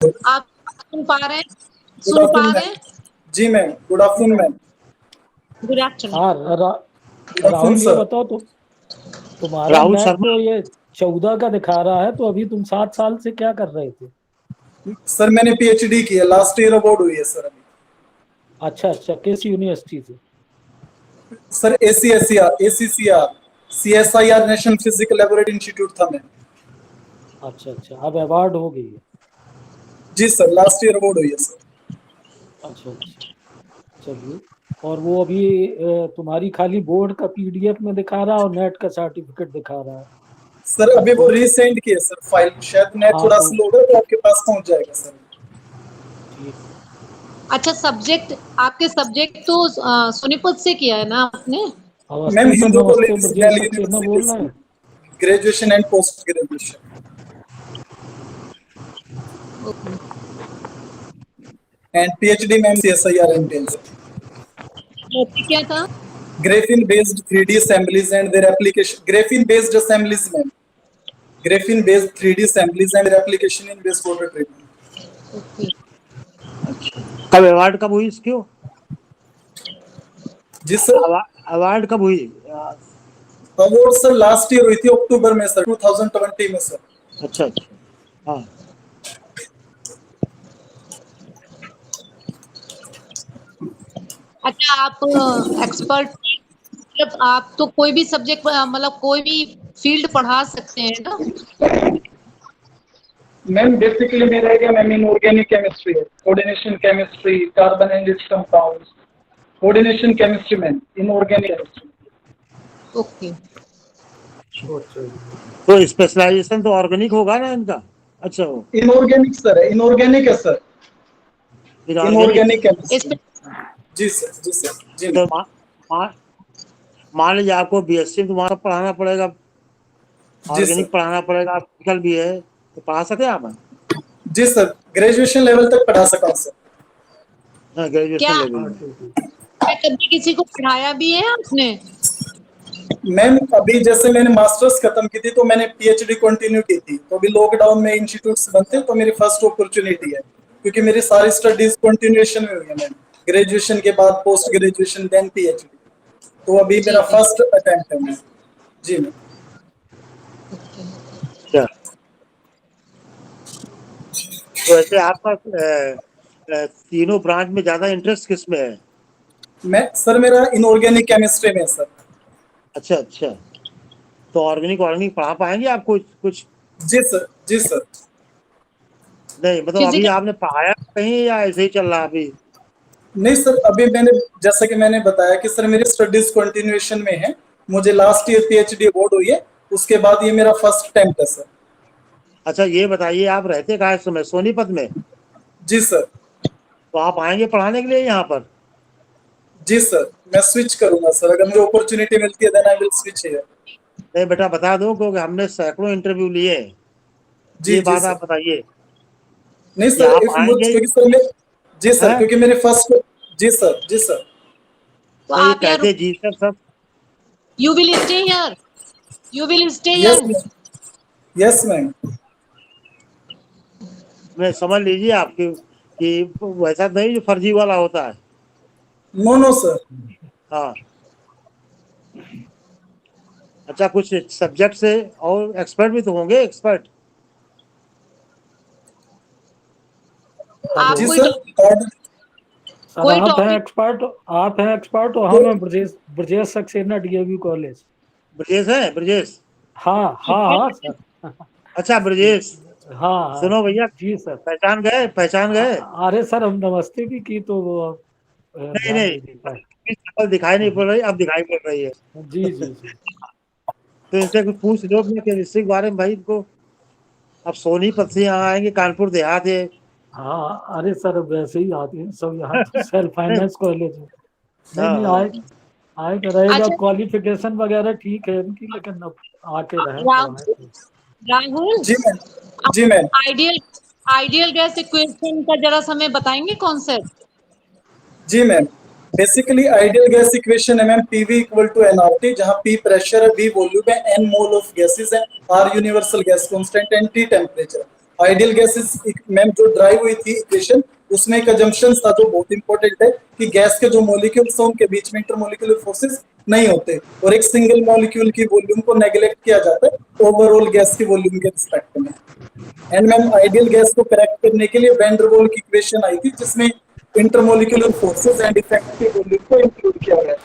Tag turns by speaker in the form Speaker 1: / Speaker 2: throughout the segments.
Speaker 1: आप सुन पा रहे हैं?
Speaker 2: गुड
Speaker 1: सुन पा
Speaker 2: आफ्टरनून
Speaker 1: रहे
Speaker 2: मैम।
Speaker 1: हैं?
Speaker 2: जी ma'am, good afternoon ma'am.
Speaker 1: Good afternoon.
Speaker 3: हाँ
Speaker 2: गुड आफ्टरनून
Speaker 3: राहुल, ये
Speaker 2: सर।
Speaker 3: बताओ तो तुम्हारा
Speaker 4: राहुल
Speaker 3: नेट
Speaker 4: शर्मा।
Speaker 3: तो ये 14 का दिखा रहा है, तो अभी तुम 7 साल से क्या कर रहे थे?
Speaker 2: सर मैंने पीएचडी किया, लास्ट ईयर अवार्ड हुई है सर अभी।
Speaker 3: अच्छा अच्छा, किस यूनिवर्सिटी से?
Speaker 2: Sir ACCR CSIR national physical laboratory institute था मैम।
Speaker 3: अच्छा अच्छा, अब अवार्ड हो गई है।
Speaker 2: जी सर, लास्ट ईयर अवार्ड हुई है सर।
Speaker 3: अच्छा अच्छा, चलिए। और वो अभी तुम्हारी खाली बोर्ड का पीडीएफ में दिखा रहा है और नेट का सर्टिफिकेट दिखा रहा है।
Speaker 2: सर अभी वो रीसेंड की है सर फाइल, शायद नेट
Speaker 3: हाँ
Speaker 2: थोड़ा
Speaker 3: तो
Speaker 2: स्लो है तो आपके पास पहुंच जाएगा सर।
Speaker 3: ठीक।
Speaker 1: अच्छा, सब्जेक्ट आपके सब्जेक्ट तो सोनीपत से किया है ना आपने?
Speaker 2: मैम
Speaker 3: अवस्थी सर
Speaker 2: हिंदू
Speaker 3: नमस्ते,
Speaker 2: कॉलेज
Speaker 3: ब्रजेश
Speaker 2: दिल्ली
Speaker 3: सक्सेना
Speaker 2: यूनिवर्सिटी
Speaker 3: बोल रहे
Speaker 2: से,
Speaker 3: हैं।
Speaker 2: Graduation and post graduation
Speaker 1: okay.
Speaker 2: And PhD ma'am CSIR and
Speaker 1: क्या था?
Speaker 2: graphene based 3D assemblies and their application, graphene based assemblies ma'am, graphene based 3D assemblies and their application in wastewater treatment।
Speaker 1: Okay.
Speaker 4: कब award कब हुई इसकी?
Speaker 2: जी sir,
Speaker 4: award कब हुई?
Speaker 2: Award sir last year हुई थी अक्टूबर में सर, 2020 में सर।
Speaker 4: अच्छा अच्छा, हाँ।
Speaker 1: अच्छा, आप एक्सपर्ट, मतलब आप तो कोई भी सब्जेक्ट, मतलब कोई भी फील्ड पढ़ा सकते हैं ना?
Speaker 2: मैम बेसिकली मेरा एरिया मैम इनऑर्गेनिक केमिस्ट्री है, coordination chemistry, carbon and its compounds, coordination chemistry ma'am, inorganic chemistry.
Speaker 1: Okay.
Speaker 4: तो स्पेशलाइजेशन तो ऑर्गेनिक होगा ना इनका? अच्छा, वो
Speaker 2: इनऑर्गेनिक सर है, इनऑर्गेनिक है सर,
Speaker 4: इनऑर्गेनिक।
Speaker 2: Inorganic chemistry. जी सर, जी सर, जी
Speaker 4: तो
Speaker 2: मैम।
Speaker 4: मान लीजिए आपको बीएससी तुम्हारा पढ़ाना पड़ेगा,
Speaker 2: जी सर,
Speaker 4: ऑर्गेनिक पढ़ाना पड़ेगा, फिजिकल भी है, तो पढ़ा सकते हैं आप?
Speaker 2: जी सर, ग्रेजुएशन लेवल तक पढ़ा सका हूं सर।
Speaker 4: हाँ, ग्रेजुएशन
Speaker 1: क्या
Speaker 4: लेवल में।
Speaker 1: क्या कभी किसी को पढ़ाया भी है आपने?
Speaker 2: मैम अभी जैसे मैंने मास्टर्स खत्म की थी तो मैंने पीएचडी कंटिन्यू की थी, तो अभी लॉकडाउन में इंस्टीट्यूट्स बनते हैं तो मेरी फर्स्ट अपॉर्चुनिटी है, क्योंकि मेरी सारी स्टडीज कंटिन्यूएशन में हुई है मैम, ग्रेजुएशन के बाद पोस्ट ग्रेजुएशन देन पीएचडी, तो अभी मेरा
Speaker 1: ठीक है।
Speaker 2: फर्स्ट अटेम्प्ट है मैम। जी मैम।
Speaker 4: अच्छा, तो वैसे आपका तीनों ब्रांच में ज्यादा इंटरेस्ट किस में है?
Speaker 2: मैं सर मेरा इनऑर्गेनिक केमिस्ट्री में है सर।
Speaker 4: अच्छा अच्छा, तो ऑर्गेनिक ऑर्गेनिक पढ़ा पाएंगे आप कुछ कुछ?
Speaker 2: जी सर, जी सर।
Speaker 4: नहीं मतलब अभी
Speaker 1: फिजिकल।
Speaker 4: आपने पढ़ाया कहीं या ऐसे ही चल रहा है अभी?
Speaker 2: नहीं सर, अभी मैंने जैसा कि मैंने बताया कि सर मेरी स्टडीज कंटिन्यूएशन में है, मुझे लास्ट ईयर पीएचडी अवार्ड हुई है, उसके बाद ये मेरा फर्स्ट अटेम्प्ट है सर।
Speaker 4: अच्छा, ये बताइए आप रहते कहाँ इस समय? सोनीपत में?
Speaker 2: जी सर।
Speaker 4: तो आप आएंगे पढ़ाने के लिए यहाँ पर?
Speaker 2: जी सर, मैं स्विच करूंगा सर, अगर मुझे अपॉर्चुनिटी मिलती है then I will switch here.
Speaker 4: नहीं बेटा, बता दो क्योंकि हमने सैकड़ों इंटरव्यू लिए हैं।
Speaker 2: जी
Speaker 4: ये
Speaker 2: जी
Speaker 4: बात
Speaker 2: सर।
Speaker 4: आप बताइए
Speaker 2: नहीं
Speaker 4: कि
Speaker 2: सर,
Speaker 4: आप
Speaker 2: इफ मुझ
Speaker 4: आएंगे।
Speaker 2: क्योंकि सर मैं, जी सर,
Speaker 4: हैं?
Speaker 2: क्योंकि मेरे फर्स्ट, जी सर, जी सर।
Speaker 1: तो
Speaker 4: नहीं,
Speaker 1: आप यार,
Speaker 4: कैसे जी सर सब?
Speaker 1: You will stay here, you will stay
Speaker 2: yes
Speaker 1: here.
Speaker 2: Ma'am, yes ma'am.
Speaker 4: मैं समझ लीजिए आपकी कि वैसा नहीं जो फर्जी वाला होता है।
Speaker 2: No no sir.
Speaker 4: हाँ। अच्छा, कुछ सब्जेक्ट से और एक्सपर्ट भी तो होंगे, एक्सपर्ट?
Speaker 1: आप
Speaker 2: जी
Speaker 3: हेलो
Speaker 1: कोई
Speaker 2: सर,
Speaker 3: सर,
Speaker 1: कोई
Speaker 3: आप हैं
Speaker 1: टॉपिक।
Speaker 3: एक्सपर्ट? आप हैं एक्सपर्ट और हम हैं ब्रजेश, ब्रजेश सक्सेना, डीएवी कॉलेज।
Speaker 4: ब्रजेश है? ब्रजेश?
Speaker 3: हाँ हाँ हाँ सर।
Speaker 4: अच्छा, ब्रजेश।
Speaker 3: हाँ हाँ
Speaker 4: सुनो भैया,
Speaker 3: जी सर।
Speaker 4: पहचान गए, पहचान गए?
Speaker 3: अरे सर, हम नमस्ते भी की तो वो
Speaker 4: नहीं
Speaker 3: ध्यान
Speaker 4: नहीं,
Speaker 3: नहीं दे पाए।
Speaker 4: शक्ल दिखाई नहीं पड़ रही, अब दिखाई पड़ रही है।
Speaker 3: जी जी जी।
Speaker 4: तो इनसे कुछ पूछ लो अपने केमिस्ट्री के बारे में भाई इनको। अब सोनीपत से यहाँ आएंगे, कानपुर देहात है।
Speaker 3: हाँ अरे सर, वैसे ही आते हैं सब यहाँ तो सेल्फ फाइनेंस कॉलेज है। नहीं
Speaker 4: हाँ
Speaker 3: नहीं,
Speaker 4: हाँ।
Speaker 3: आए रहेगा,
Speaker 1: अच्छा
Speaker 3: क्वालिफिकेशन वगैरह ठीक है इनकी, लेकिन अब आके रहें पढ़ाएं
Speaker 1: राहुल,
Speaker 3: तो।
Speaker 1: राहुल,
Speaker 2: जी मैम, जी ma'am.
Speaker 1: Ideal ideal gas equation का जरा सा हमें बताएंगे कॉन्सेप्ट?
Speaker 2: जी ma'am, basically ideal gas equation है ma'am PV equal to nRT, जहाँ P प्रेशर है, V वॉल्यूम है, N मोल ऑफ गैसेस है, R universal gas constant and T temperature. Ideal gases ma'am जो ड्राइव हुई थी इक्वेशन, उसमें एक अजम्पशन था जो बहुत इंपॉर्टेंट है कि गैस के जो मॉलिक्यूल्स हैं उनके बीच में इंटरमॉलिक्यूलर फोर्सेस नहीं होते और एक सिंगल मॉलिक्यूल की वॉल्यूम को नेग्लेक्ट किया जाता है ओवरऑल गैस की वॉल्यूम के रिस्पेक्ट में। एंड मैम आइडियल गैस को करेक्ट करने के लिए वैन डर वाल की इक्वेशन आई थी जिसमें intermolecular forces and effective volume को इंक्लूड किया गया।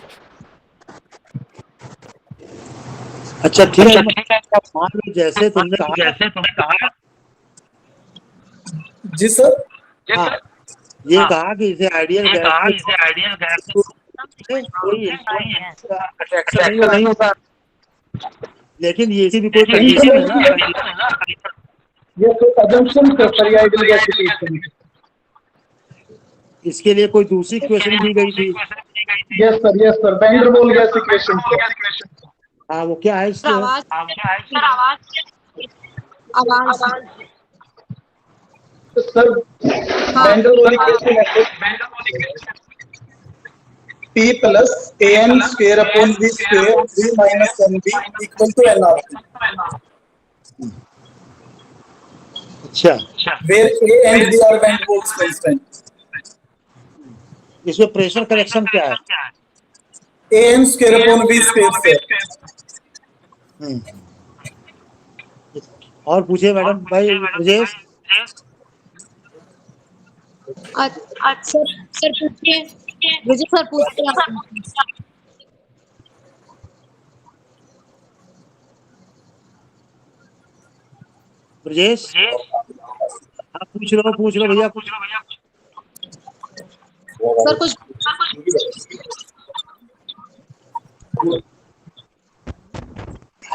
Speaker 4: अच्छा ठीक है, अब मान लो जैसे तुमने कहा
Speaker 2: जी सर।
Speaker 4: हाँ, ये कहा कि इसे आइडियल गैस कोई अट्रैक्शन नहीं होता, लेकिन ये भी कोई कंडीशन है ना,
Speaker 2: ये तो अजम्पशन है सर आइडियल गैस इक्वेशन।
Speaker 4: इसके लिए कोई दूसरी इक्वेशन दी गई थी।
Speaker 2: यस सर वैन डर वाल गैस इक्वेशन।
Speaker 4: हाँ, वो क्या है इसमें?
Speaker 1: आवाज
Speaker 2: सर वैन डर वाल इक्वेशन है P plus an square upon v square v minus nb equal to nRT,
Speaker 4: अच्छा,
Speaker 2: where a and b are van der Waals constant.
Speaker 4: इसमें प्रेशर करेक्शन क्या है?
Speaker 2: an square upon v square से।
Speaker 4: और पूछिए madam भाई Rajesh.
Speaker 1: Sir पूछिए मुझे, सर पूछिए आप।
Speaker 4: ब्रजेश, आप पूछ लो भैया,
Speaker 1: सर कुछ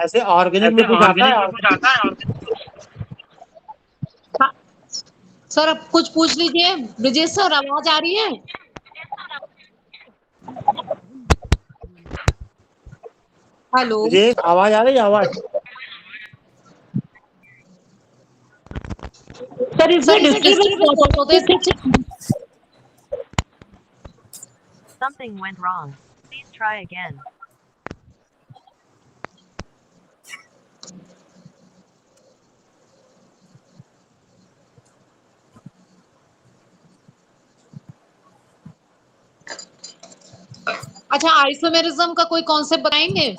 Speaker 4: ऐसे ऑर्गेनिक में कुछ आता है?
Speaker 1: सर अब कुछ पूछ लीजिए। ब्रिजेश सर आवाज आ रही है? हेलो
Speaker 4: ब्रजेश, आवाज आ रही है? आवाज
Speaker 1: सर इसमें डिस्टर्बेंस होते हैं।
Speaker 5: Something went wrong. Please try again.
Speaker 1: अच्छा, आइसोमेरिज्म का कोई कॉन्सेप्ट बताएंगे?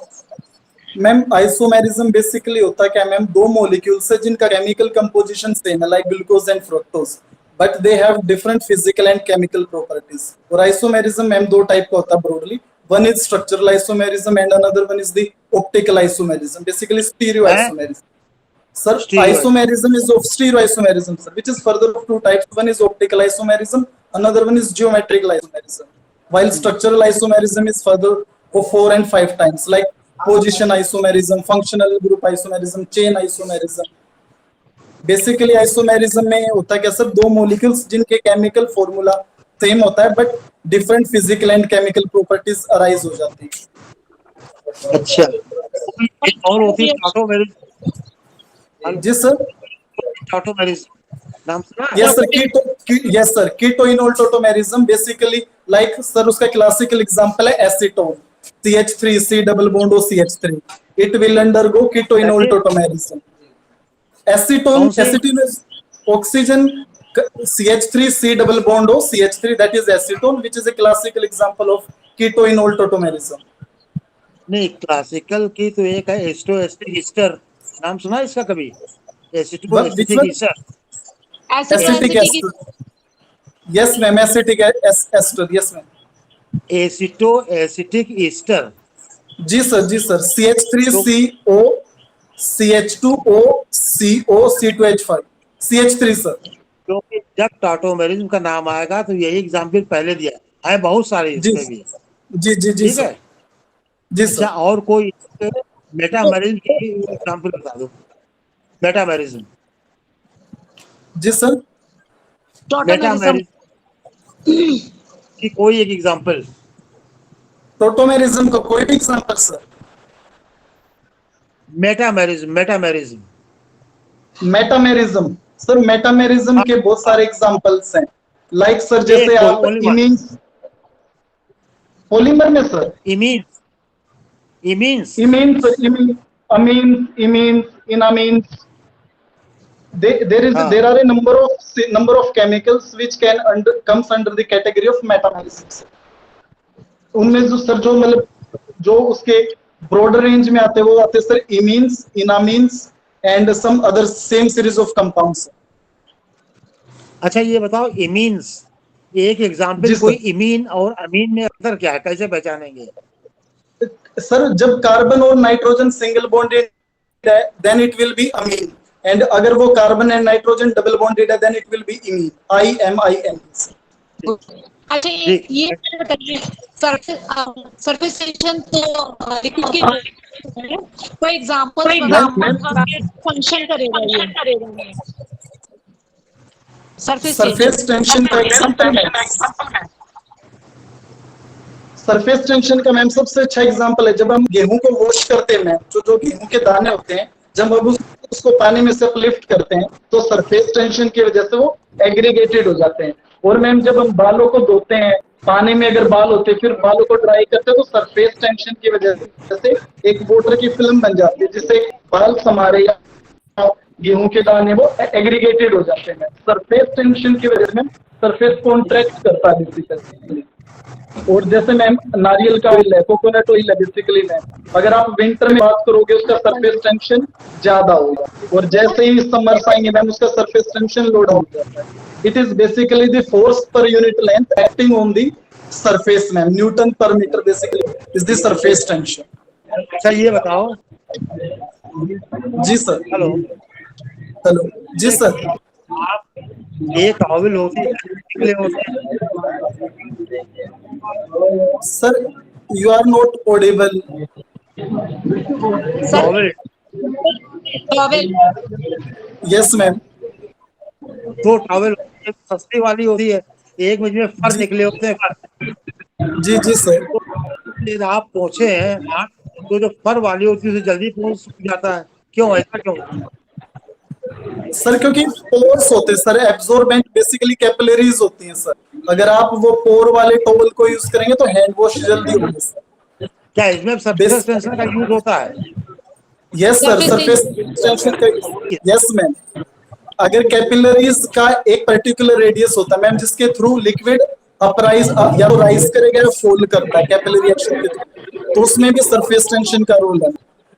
Speaker 2: मैम आइसोमेरिज्म बेसिकली होता है क्या मैम, दो मॉलिक्यूल्स है जिनका केमिकल कंपोजिशन सेम है like glucose and fructose, but they have different physical and chemical properties. और आइसोमेरिज्म मैम दो टाइप का होता है broadly, one is structural isomerism and another one is the optical isomerism, basically stereo isomerism. Sir, isomerism is of stereoisomerism, sir, which is further of two types. One is optical isomerism, another one is geometrical isomerism. While structural isomerism is further of 4 and 5 times, like position isomerism, functional group isomerism, chain isomerism. Basically, isomerism में होता क्या sir, दो molecules जिनके chemical formula same होता है, but different physical and chemical properties arise हो जाती है।
Speaker 4: अच्छा, और होती है ऑटोमेरिज्म।
Speaker 2: जी सर,
Speaker 4: नाम सुना?
Speaker 2: Yes sir keto enol tautomerism, basically like sir उसका क्लासिकल एग्जांपल है acetone, CH3C double bond O CH3, it will undergo keto enol tautomerism. Acetone is oxygen, CH3C double bond O CH3, that is acetone, which is a classical example of keto enol tautomerism.
Speaker 4: नहीं, classical की तो एक है एस्टोएस्टिक Easter, नाम सुना इसका कभी? Acetic ester,
Speaker 2: acetic ester, yes ma'am, acetic ester, yes ma'am,
Speaker 4: acetic ester.
Speaker 2: जी sir CH3CO CH2O CO C2H5 CH3 sir.
Speaker 4: क्योंकि जब टॉटोमेरिज्म का नाम आएगा तो यही एग्जाम्पल पहले दिया है, बहुत सारे इसमें भी।
Speaker 2: जी
Speaker 4: ठीक है
Speaker 2: जी
Speaker 4: अच्छा,
Speaker 2: सर।
Speaker 4: और कोई मेटामेरिज्म की एग्जांपल बता दो। मेटामेरिज्म,
Speaker 2: जी सर,
Speaker 4: मेटामेरिज्म की कोई एक एग्जांपल।
Speaker 2: टोटोमेरिज्म का कोई भी example sir.
Speaker 4: Metamerism
Speaker 2: sir, metamerism के बहुत सारे एग्जांपल्स हैं, लाइक सर जैसे आप इमीन्स, पॉलीमर में सर इमीन्स, इनामीन्स,
Speaker 4: हाँ।
Speaker 2: there are a number of chemicals which can comes under the category of meta-analysis. उनमें जो सर जो मतलब जो उसके ब्रॉडर रेंज में आते हैं वो आते हैं sir imines, enamines and some other same series of compounds.
Speaker 4: अच्छा ये बताओ इमीन्स, एक एग्जांपल
Speaker 2: जी, सर।
Speaker 4: कोई इमीन और अमीन में अंतर क्या है, कैसे पहचानेंगे?
Speaker 2: सर जब कार्बन और नाइट्रोजन सिंगल बॉन्डेड है then it will be amine, and अगर वो carbon and nitrogen double bonded है then it will be imine, IMIN।
Speaker 1: अच्छा ये बताइए सरफेस टेंशन तो लिक्विड के कोई एग्जांपल फंक्शन करेगा ये सरफेस
Speaker 2: टेंशन का एग्जांपल सरफेस टेंशन का मैम सबसे अच्छा एग्जांपल है जब हम गेहूं को वॉश करते हैं मैम, जो गेहूं के दाने होते हैं जब हम उसको पानी में से अपलिफ्ट करते हैं तो सरफेस टेंशन की वजह से वो एग्रीगेटेड हो जाते हैं। और मैम जब हम बालों को धोते हैं पानी में अगर बाल होते हैं फिर बालों को ड्राई करते हैं तो सरफेस टेंशन की वजह से एक वाटर की फिल्म बन जाती है जिससे बाल हमारे गेहूं के दाने वो एग्रीगेटेड हो जाते हैं। सरफेस टेंशन की वजह से सरफेस कॉन्ट्रैक्ट करता है बेसिकली। और जैसे मैम नारियल का ऑयल है, कोकोनट ऑयल है बेसिकली मैम, अगर आप विंटर में बात करोगे उसका सरफेस टेंशन ज्यादा होगा और जैसे ही समर्स आएंगे मैम उसका सरफेस टेंशन लो डाउन हो जाता है। It is basically the force per unit length acting on the surface ma'am, newton per metre basically is the surface tension.
Speaker 4: अच्छा ये बताओ।
Speaker 2: जी सर।
Speaker 4: हेलो
Speaker 2: जी सर।
Speaker 4: एक टॉवल होती है निकले होते हैं
Speaker 2: sir, you are not audible.
Speaker 4: Towel
Speaker 2: yes ma'am.
Speaker 4: दो टॉवल, एक सस्ती वाली होती है, एक में फर निकले होते हैं फर।
Speaker 2: जी जी सर।
Speaker 4: तो आप पहुंचे हैं तो जो फर वाली होती है जल्दी पोंछ सूख जाता है, क्यों ऐसा क्यों?
Speaker 2: सर क्योंकि पोर्स होते हैं सर, एब्जॉर्बेंट बेसिकली कैपिलरीज होती हैं सर। अगर आप वो पोर वाले टॉवल को यूज करेंगे तो हैंड वॉश जल्दी होगी सर।
Speaker 4: क्या इसमें सरफेस टेंशन का यूज होता है?
Speaker 2: यस सर, सरफेस टेंशन का। यस मैम, अगर कैपिलरीज का एक पर्टिकुलर रेडियस होता है मैम जिसके थ्रू लिक्विड अपराइज या तो राइज करेगा या फॉल करता है कैपिलरी एक्शन के थ्रू, तो उसमें भी सरफेस टेंशन का रोल है।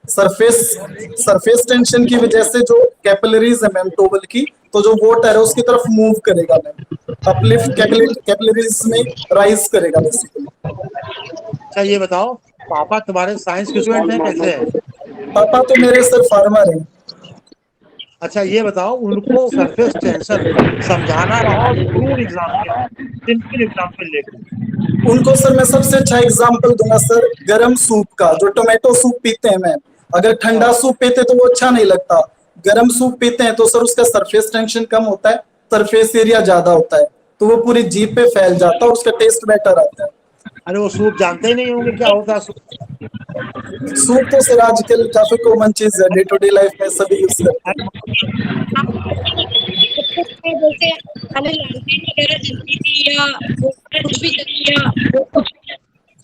Speaker 2: सरफेस टेंशन की वजह से जो कैपिलरीज है मैम टॉवल की, तो जो वाटर है उसकी तरफ मूव करेगा मैम, अपलिफ्ट कैपिलरीज में राइज करेगा बेसिकली।
Speaker 4: अच्छा ये बताओ, पापा तुम्हारे साइंस के स्टूडेंट हैं कैसे हैं?
Speaker 2: पापा तो मेरे सर फार्मर हैं।
Speaker 4: अच्छा ये बताओ, उनको सरफेस टेंशन समझाना और क्रूड एग्जांपल, सिंपल एग्जांपल लेकर
Speaker 2: उनको सर मैं सबसे अच्छा एग्जांपल दूंगा सर, गरम सूप का। जो टोमेटो सूप पीते हैं मैम, अगर ठंडा सूप पीते तो वो अच्छा नहीं लगता, गरम सूप पीते हैं तो सर उसका सरफेस टेंशन कम होता है, सरफेस एरिया ज्यादा होता है, तो वो पूरी जीभ पे फैल जाता है, उसका टेस्ट बेटर आता है।
Speaker 4: अरे वो सूप जानते ही नहीं होंगे क्या होता है सूप।
Speaker 2: सूप तो सर आजकल काफी कॉमन चीज है, डे टू डे लाइफ में सभी यूज करते हैं।
Speaker 1: जैसे पहले लालटेन वगैरह जलती थी या कुछ भी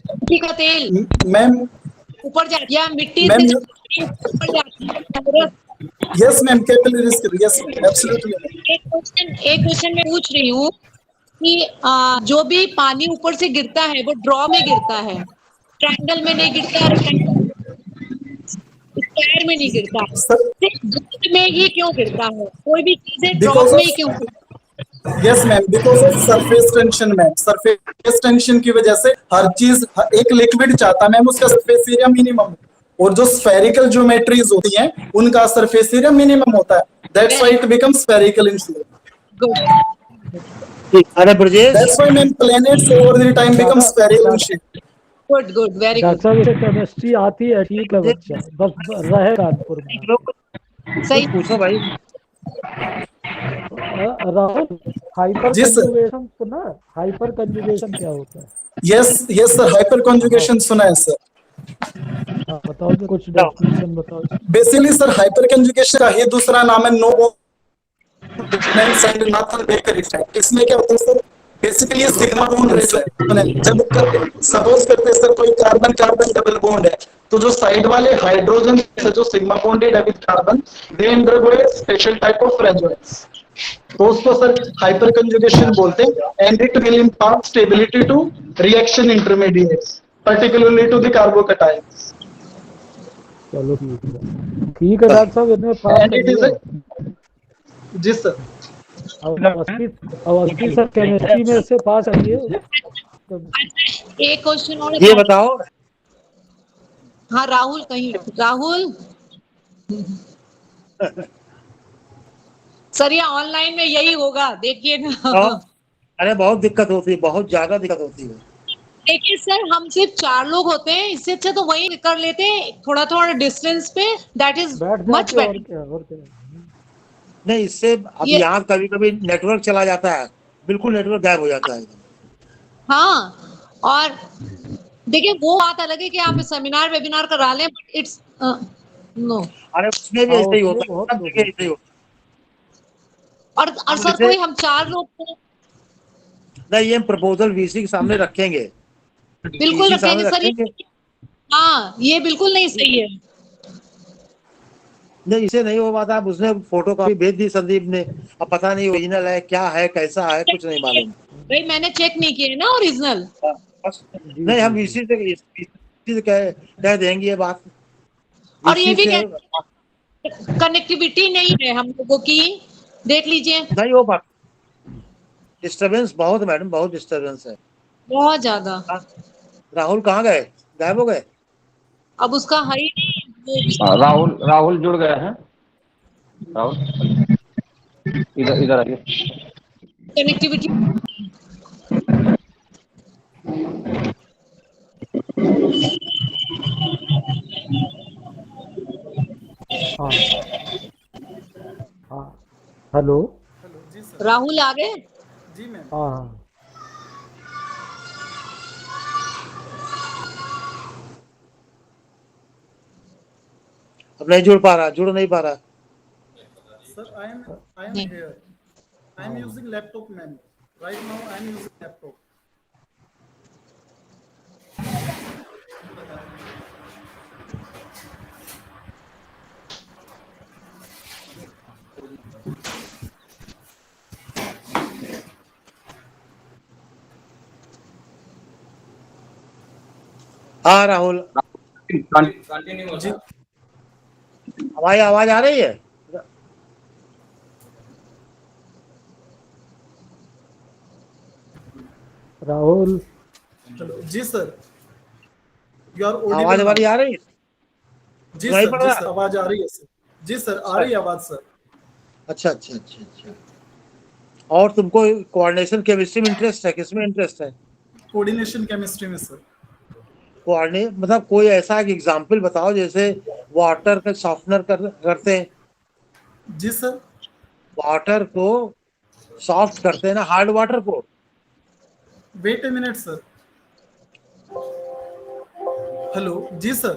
Speaker 1: मिट्टी का तेल
Speaker 2: मैम
Speaker 1: ऊपर जाती या मिट्टी
Speaker 2: मैम
Speaker 1: से ऊपर जाती है।
Speaker 2: Yes ma'am, capillaries yes absolutely.
Speaker 1: एक क्वेश्चन मैं पूछ रही हूँ कि जो भी पानी ऊपर से गिरता है वो ड्रॉ में गिरता है, ट्रायंगल में नहीं गिरता, स्क्वायर में नहीं गिरता, सिर्फ में ही क्यों गिरता है? कोई भी चीज है ड्रॉ में ही क्यों गिरता है?
Speaker 2: Yes ma'am, because of surface tension ma'am. Surface tension की वजह से हर चीज, एक लिक्विड चाहता है मैम उसका सरफेस एरिया मिनिमम, और जो स्फेरिकल ज्योमेट्रीज होती हैं उनका सरफेस एरिया मिनिमम होता है, that's why it becomes spherical in shape.
Speaker 4: अरे Brajesh,
Speaker 2: that's why ma'am planets over the time become spherical in shape.
Speaker 1: Good very good.
Speaker 3: जैसे केमिस्ट्री आती है ठीक है बच्चा, बस रहे कानपुर में।
Speaker 1: सही
Speaker 4: पूछो भाई।
Speaker 3: राहुल, हाइपर
Speaker 2: जी सर।
Speaker 3: कंजुगेशन सुना? हाइपर कंजुगेशन क्या होता है?
Speaker 2: यस सर, हाइपर कंजुगेशन सुना है सर।
Speaker 3: हाँ, बताओ तो कुछ डेफिनेशन बताओ।
Speaker 2: बेसिकली सर हाइपर कंजुगेशन का ही दूसरा नाम है नो बेकर इफेक्ट। इसमें क्या होता है सर, बेसिकली सिग्मा बॉन्ड रहता है। जब सपोज करते हैं सर कोई कार्बन कार्बन डबल बॉन्ड है, तो जो साइड वाले हाइड्रोजन जो सिग्मा बॉन्डेड है with carbon, they undergo a special type of resonance, तो उसको सर हाइपर कंजुगेशन बोलते हैं, and it will impart stability to reaction intermediates particularly to the carbocations.
Speaker 3: चलो ठीक है डॉक्टर साहब, इन्हें पास
Speaker 2: एंड इट इज
Speaker 3: करिए।
Speaker 2: जी सर।
Speaker 3: अवस्थी सर केमिस्ट्री में से पास करिए।
Speaker 1: एक क्वेश्चन और
Speaker 4: ये बताओ,
Speaker 1: हाँ राहुल कहीं, राहुल सर ये ऑनलाइन में यही होगा देखिएगा।
Speaker 4: अरे बहुत दिक्कत होती है, बहुत ज्यादा दिक्कत होती है।
Speaker 1: देखिए सर हम सिर्फ 4 लोग होते हैं, इससे अच्छा तो वही कर लेते हैं थोड़ा थोड़ा डिस्टेंस पे, दैट इज
Speaker 3: बैठ
Speaker 1: मच
Speaker 3: जाते और
Speaker 1: बेटर।
Speaker 3: क्या और क्या।
Speaker 4: नहीं, इससे अब
Speaker 1: ये-
Speaker 4: यहाँ कभी कभी नेटवर्क चला जाता है, बिल्कुल नेटवर्क गायब हो जाता है।
Speaker 1: हाँ और देखिए वो बात अलग है कि आप सेमिनार वेबिनार करा लें, बट इट्स नो।
Speaker 4: अरे उसमें भी
Speaker 3: हाँ,
Speaker 4: ऐसे ही
Speaker 3: उसमें
Speaker 4: होता है,
Speaker 3: बहुत
Speaker 4: सब
Speaker 3: लोग
Speaker 4: जगह ऐसे ही होता
Speaker 1: और
Speaker 4: हम
Speaker 1: सर
Speaker 4: जैसे-
Speaker 1: कोई हम 4 लोग थे,
Speaker 4: है। नहीं, ये हम प्रपोजल वीसी के सामने रखेंगे,
Speaker 1: बिल्कुल
Speaker 4: VC सामने
Speaker 1: रखेंगे सर
Speaker 4: रखेंगे।
Speaker 1: हाँ ये बिल्कुल नहीं सही है।
Speaker 4: नहीं, इसे नहीं हो पाता। उसने फोटो कॉपी भेज दी संदीप ने, अब पता नहीं ओरिजिनल है क्या है कैसा है, कुछ नहीं मालूम।
Speaker 1: भाई मैंने चेक नहीं किए ना ओरिजिनल।
Speaker 4: बस नहीं, हम VC से कह देंगे ये बात।
Speaker 1: और ये
Speaker 4: VC
Speaker 1: भी
Speaker 4: से
Speaker 1: कनेक्टिविटी नहीं है हम लोगों की, देख लीजिए
Speaker 4: नहीं हो पाता, डिस्टरबेंस बहुत मैडम, बहुत डिस्टरबेंस है।
Speaker 1: बहुत ज्यादा।
Speaker 4: राहुल कहाँ गए, गायब हो गए?
Speaker 1: अब उसका है ही नहीं वो
Speaker 6: राहुल जुड़ गए हैं। राहुल इधर आइए।
Speaker 1: कनेक्टिविटी।
Speaker 3: हाँ हाँ हेलो।
Speaker 2: जी सर।
Speaker 1: राहुल आ गए।
Speaker 2: जी मैम।
Speaker 3: हाँ हाँ
Speaker 4: अब नहीं जुड़ पा रहा, जुड़ नहीं पा रहा।
Speaker 2: सर आई एम
Speaker 1: नहीं।
Speaker 2: Here, I am using laptop ma'am, right now I am using laptop.
Speaker 4: हाँ राहुल,
Speaker 2: जी
Speaker 4: हमारी आवाज आ रही है?
Speaker 3: राहुल
Speaker 2: हेलो जी सर, यू आर
Speaker 4: आवाज
Speaker 2: ऑडिबल।
Speaker 4: हमारी आ रही है?
Speaker 2: जी
Speaker 4: सुनाई
Speaker 2: सर,
Speaker 4: पड़
Speaker 2: जी
Speaker 4: रहा?
Speaker 2: सर आवाज आ रही है सर। जी सर आ रही है आवाज सर।
Speaker 4: अच्छा अच्छा अच्छा अच्छा। और तुमको कोऑर्डिनेशन केमिस्ट्री में इंटरेस्ट है, किसमें इंटरेस्ट है?
Speaker 2: कोऑर्डिनेशन केमिस्ट्री में सर।
Speaker 4: कोऑर्डिनेट मतलब कोई ऐसा एक एग्जांपल बताओ, जैसे वाटर का सॉफ्टनर करते हैं,
Speaker 2: जी सर।
Speaker 4: वाटर को सॉफ्ट करते हैं ना, हार्ड वाटर को।
Speaker 2: Wait a minute sir. Hello जी सर।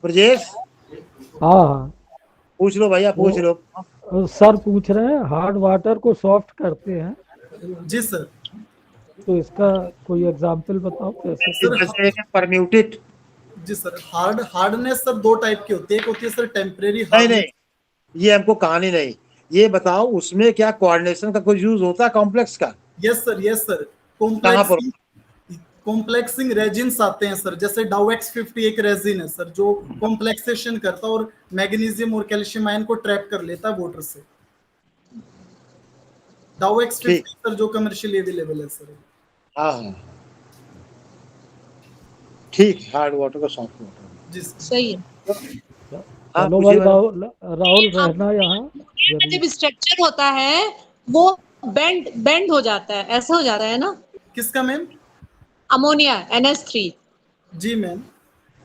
Speaker 4: ब्रजेश
Speaker 3: हाँ हाँ
Speaker 4: पूछ लो भैया, पूछ लो।
Speaker 3: सर पूछ रहे हैं हार्ड वाटर को सॉफ्ट करते हैं,
Speaker 2: जी सर।
Speaker 3: तो इसका कोई एग्जांपल बताओ कैसे।
Speaker 4: जैसे एक परम्यूटेड।
Speaker 2: जी सर, हार्डनेस सर 2 टाइप की होती है, एक होती है सर टेम्परेरी
Speaker 4: नहीं नहीं, ये हमको कहानी नहीं, ये बताओ उसमें क्या कोऑर्डिनेशन का कोई यूज होता है कॉम्प्लेक्स का?
Speaker 2: Yes sir, yes sir.
Speaker 4: कहाँ पर?
Speaker 2: कॉम्प्लेक्सिंग रेजिन्स आते हैं सर, जैसे डाउएक्स50 एक रेजिन है सर जो कॉम्प्लेक्सेशन करता है और मैग्नीशियम और कैल्शियम आयन को ट्रैप कर लेता है वाटर से। डाउएक्स50 सर जो कमर्शियली अवेलेबल है सर।
Speaker 4: हाँ हाँ ठीक, हार्ड वाटर का सॉफ्ट वाटर।
Speaker 2: जी सर।
Speaker 1: सही है।
Speaker 4: हाँ,
Speaker 3: चलो भाई राहुल रहना यहाँ
Speaker 1: जब स्ट्रक्चर होता है वो बेंड हो जाता है, ऐसा हो जाता है ना।
Speaker 2: किसका मैम?
Speaker 1: Ammonia NH3।
Speaker 2: जी मैम,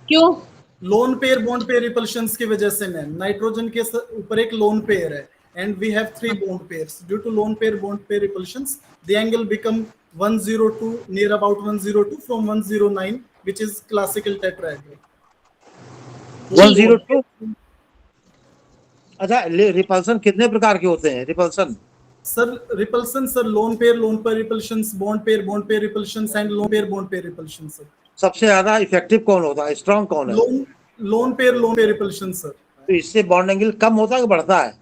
Speaker 1: क्यों?
Speaker 2: Loan pair bond pair repulsions की वजह से मैम। नाइट्रोजन के ऊपर एक लोन पेयर है and we have 3 bond pairs. Due to lone pair bond pair repulsions, the angle become 102, near about 102 from 109, which is classical tetrahedral.
Speaker 4: 102। अच्छा, repulsion कितने प्रकार के होते हैं repulsion?
Speaker 2: Sir repulsion sir lone pair repulsions, bond pair repulsions and lone pair bond pair repulsions.
Speaker 4: सबसे ज्यादा effective कौन होता है, स्ट्रॉन्ग कौन है?
Speaker 2: Lone pair repulsion sir.
Speaker 4: तो इससे बॉन्ड एंगल कम होता है कि बढ़ता है?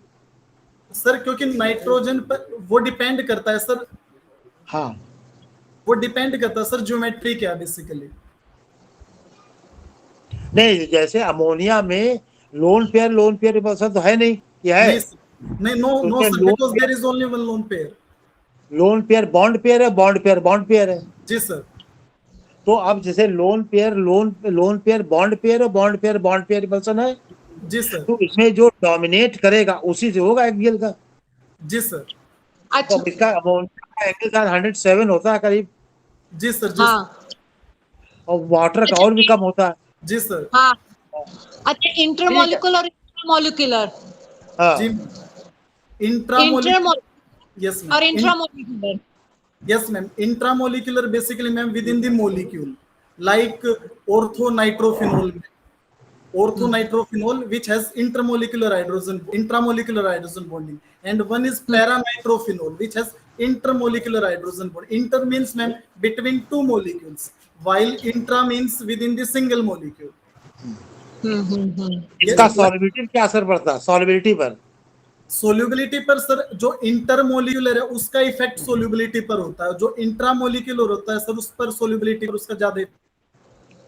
Speaker 2: सर क्योंकि नाइट्रोजन पर वो डिपेंड करता है सर,
Speaker 4: हाँ,
Speaker 2: वो डिपेंड करता है सर ज्योमेट्री क्या बेसिकली।
Speaker 4: नहीं जैसे अमोनिया में लोन पेयर रिपल्सन तो है नहीं, ये है?
Speaker 2: नहीं sir, नहीं, नो
Speaker 4: तो
Speaker 2: नो
Speaker 4: उसमें
Speaker 2: sir, because there is only one lone pair.
Speaker 4: Lone pair bond pair है।
Speaker 2: जी सर।
Speaker 4: तो अब जैसे lone pair bond pair repulsion है,
Speaker 2: जी सर।
Speaker 4: तो इसमें जो डोमिनेट करेगा उसी से होगा एक्सियल का।
Speaker 2: जी सर।
Speaker 4: तो
Speaker 1: अच्छा।
Speaker 4: अब इसका अमोनिया का एंगल का 107 होता है करीब,
Speaker 2: जी सर। जी
Speaker 1: हाँ
Speaker 4: और वाटर का और भी कम होता है।
Speaker 2: जी सर।
Speaker 1: हाँ। अच्छा, इंटरमोलिकुलर और इंट्रामोलिकुलर।
Speaker 4: हाँ,
Speaker 2: जी इंट्रामोलिकुलर। यस
Speaker 1: और
Speaker 2: ma'am.
Speaker 1: Intramolecular.
Speaker 2: Yes, ma'am. Intramolecular basically, ma'am, within the molecule, like orthonitrophenol, which has intramolecular hydrogen bonding, and one is paranitrophenol, which has intermolecular hydrogen bond. Inter means, ma'am, between two molecules, while intra means within the single molecule.
Speaker 4: इसका solubility क्या असर पड़ता है, solubility पर?
Speaker 2: Solubility पर sir जो intermolecular है उसका इफेक्ट सोल्यूबिलिटी पर होता है, जो इंट्रामोलिकुलर होता है सर उस पर सोल्यूबिलिटी पर उसका ज्यादा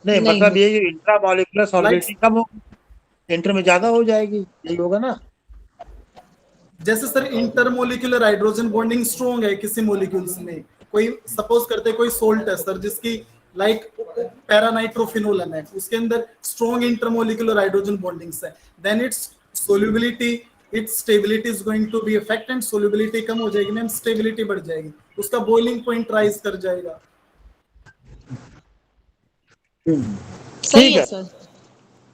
Speaker 4: नहीं, मतलब ये जो इंट्रामोलिकुलर सॉल्युबिलिटी
Speaker 2: Like-
Speaker 4: कम होगी, इंटर में ज्यादा हो जाएगी, यही होगा ना?
Speaker 2: जैसे sir intermolecular hydrogen bonding strong है किसी मॉलिक्यूल्स में, कोई सपोज करते कोई सोल्ट है सर जिसकी लाइक पैरानाइट्रोफिनोल है, उसके अंदर स्ट्रॉन्ग इंटरमोलिकुलर हाइड्रोजन बॉन्डिंग्स है, then its solubility, its stability is going to be affect, and solubility कम हो जाएगी मैम, स्टेबिलिटी बढ़ जाएगी, उसका बॉइलिंग पॉइंट राइज कर जाएगा।
Speaker 1: सही है सर,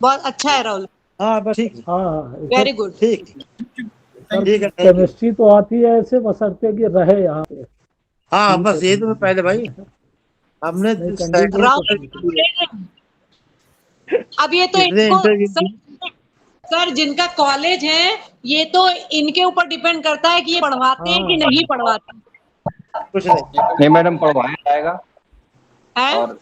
Speaker 1: बहुत अच्छा है राहुल।
Speaker 4: हाँ बस ठीक,
Speaker 3: हाँ
Speaker 1: वेरी गुड।
Speaker 4: ठीक ठीक है।
Speaker 3: केमिस्ट्री तो आती है ऐसे, बशर्ते कि रहे यहाँ पे।
Speaker 4: हाँ
Speaker 3: ठीक
Speaker 4: बस
Speaker 3: है,
Speaker 4: ये तो पहले भाई हमने
Speaker 3: नहीं, कंडीशन
Speaker 1: राहुल, अब ये तो
Speaker 4: कितने
Speaker 1: इनको
Speaker 4: इंटरव्यू
Speaker 1: सर जिनका कॉलेज है ये तो इनके ऊपर डिपेंड करता है कि ये पढ़वाते हैं कि नहीं पढ़वाते
Speaker 4: कुछ नहीं।
Speaker 6: नहीं मैडम, पढ़वाया जाएगा
Speaker 1: हैं।
Speaker 6: और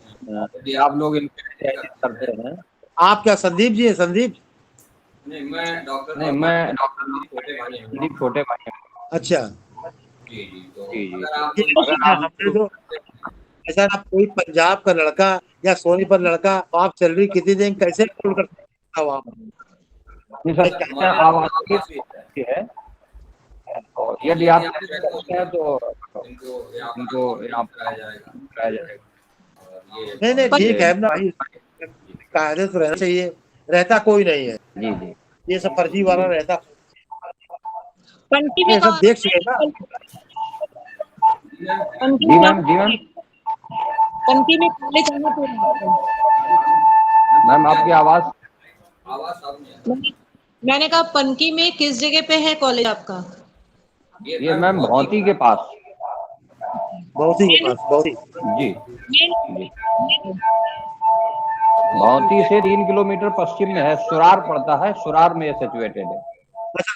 Speaker 6: यदि आप लोग इनके करते हैं।
Speaker 4: आप क्या संदीप जी है? संदीप?
Speaker 6: नहीं, मैं डॉक्टर संदीप छोटे भाई हैं।
Speaker 4: अच्छा,
Speaker 6: जी
Speaker 4: ये तो सुना हमने तो, ऐसा आप कोई पंजाब का लड़का या सोनीपत लड़का, आप सैलरी कितनी देंगे, कैसे अफोर्ड कर सकते हो आप?
Speaker 6: नहीं सर, कहते हैं आवाज है, और यदि आप करते हैं तो इनको यहाँ पर कराया जाएगा।
Speaker 4: नहीं ठीक है ना भाई, कायदे तो रहना चाहिए, रहता कोई नहीं है
Speaker 6: जी जी,
Speaker 4: ये सब फर्जी वाला रहता,
Speaker 1: पंकी में
Speaker 4: ये सब देख चुके ना।
Speaker 6: जी मैम, जी मैम।
Speaker 1: पंकी में कॉलेज आना तो
Speaker 6: मैम आपकी आवाज
Speaker 1: मैंने कहा पनकी में किस जगह पे है कॉलेज आपका?
Speaker 6: ये मैम भौती के पास।
Speaker 4: बहुत ही के पास, बहुत ही।
Speaker 6: जी भौती से 3 किलोमीटर पश्चिम में है, सुरार पड़ता है, सुरार में सिचुएटेड है।
Speaker 4: अच्छा,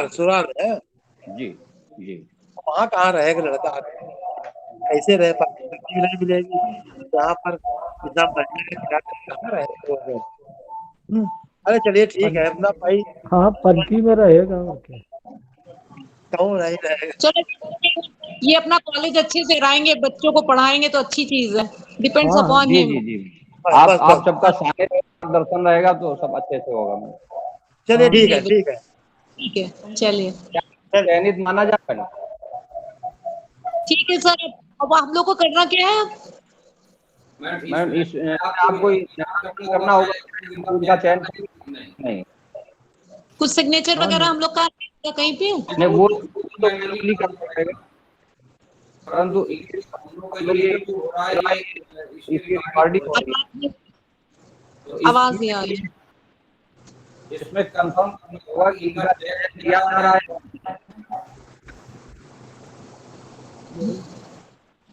Speaker 4: सुरार है।
Speaker 6: जी जी।
Speaker 4: वहाँ कहाँ रहेगा लड़का, कैसे रह पाएगा, नहीं मिलेगी यहाँ पर, इतना महंगा कहाँ रहेगा। अरे चलिए ठीक है अपना भाई।
Speaker 3: हाँ, पंथी में रहेगा और क्या।
Speaker 4: कौन नहीं रहेगा।
Speaker 1: चलो ये अपना कॉलेज अच्छे से कराएंगे, बच्चों को पढ़ाएंगे तो अच्छी चीज है, डिपेंड्स
Speaker 3: हाँ,
Speaker 1: अपॉन
Speaker 6: जी
Speaker 1: हिम।
Speaker 6: जी जी,
Speaker 4: बस,
Speaker 6: आप
Speaker 4: बस,
Speaker 6: आप
Speaker 4: बस।
Speaker 6: सबका सारे दर्शन रहेगा तो सब अच्छे से होगा मैम।
Speaker 4: चलिए ठीक है, ठीक है।
Speaker 1: ठीक है, चलिए
Speaker 6: चयनित माना जाएगा।
Speaker 1: ठीक है सर। अब आप लोग को करना क्या है?
Speaker 6: मैम इस आपको करना होगा, उनका चयन नहीं,
Speaker 1: कुछ सिग्नेचर वगैरह हम लोग का कहीं पे?
Speaker 6: नहीं वो तो नहीं कर पाएगा, परंतु इसकी रिकॉर्डिंग
Speaker 1: आवाज नहीं आ रही।
Speaker 6: इसमें कंफर्म होगा कि इनका चयन किया जा रहा है।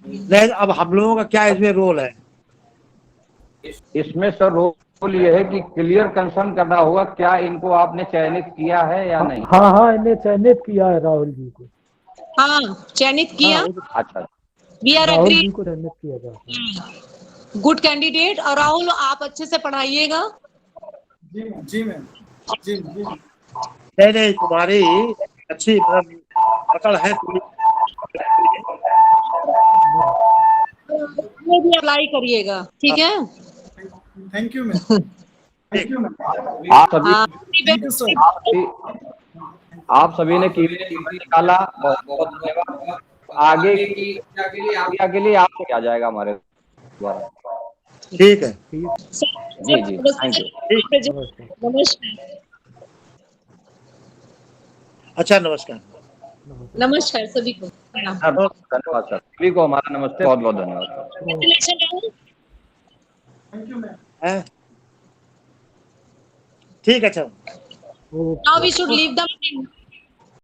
Speaker 4: नहीं, अब हम लोगों का क्या इसमें रोल है?
Speaker 6: इसमें सर रोल ये है कि क्लियर कंसर्न करना होगा, क्या इनको आपने चयनित किया है या नहीं।
Speaker 3: हाँ, इन्हें चयनित किया है राहुल जी को।
Speaker 1: हाँ, चयनित किया।
Speaker 6: अच्छा,
Speaker 1: वी आर
Speaker 3: राहुल
Speaker 1: एग्री।
Speaker 3: जी को चयनित किया जाता है।
Speaker 1: Good candidate. और राहुल आप अच्छे से पढ़ाइएगा।
Speaker 2: जी मैम जी मैम।
Speaker 4: नहीं नहीं, तुम्हारी अच्छी पकड़ है।
Speaker 1: ये भी अप्लाई करिएगा, ठीक है।
Speaker 2: Thank you ma'am.
Speaker 6: आप सभी
Speaker 1: हाँ,
Speaker 2: थैंक यू सर।
Speaker 6: आप सभी ने कीमती समय निकाला, बहुत बहुत धन्यवाद। आगे की क्रिया के लिए आपसे क्या जाएगा हमारे द्वारा।
Speaker 4: ठीक है।
Speaker 6: जी जी, थैंक यू।
Speaker 1: नमस्कार।
Speaker 4: अच्छा, नमस्कार।
Speaker 1: नमस्कार सभी को।
Speaker 6: धन्यवाद सर, सभी को हमारा नमस्ते, बहुत बहुत धन्यवाद।
Speaker 1: Congratulations, Rahul.
Speaker 2: Thank you ma'am.
Speaker 4: हैं? ठीक है, अच्छा।
Speaker 1: Now we should leave the meeting.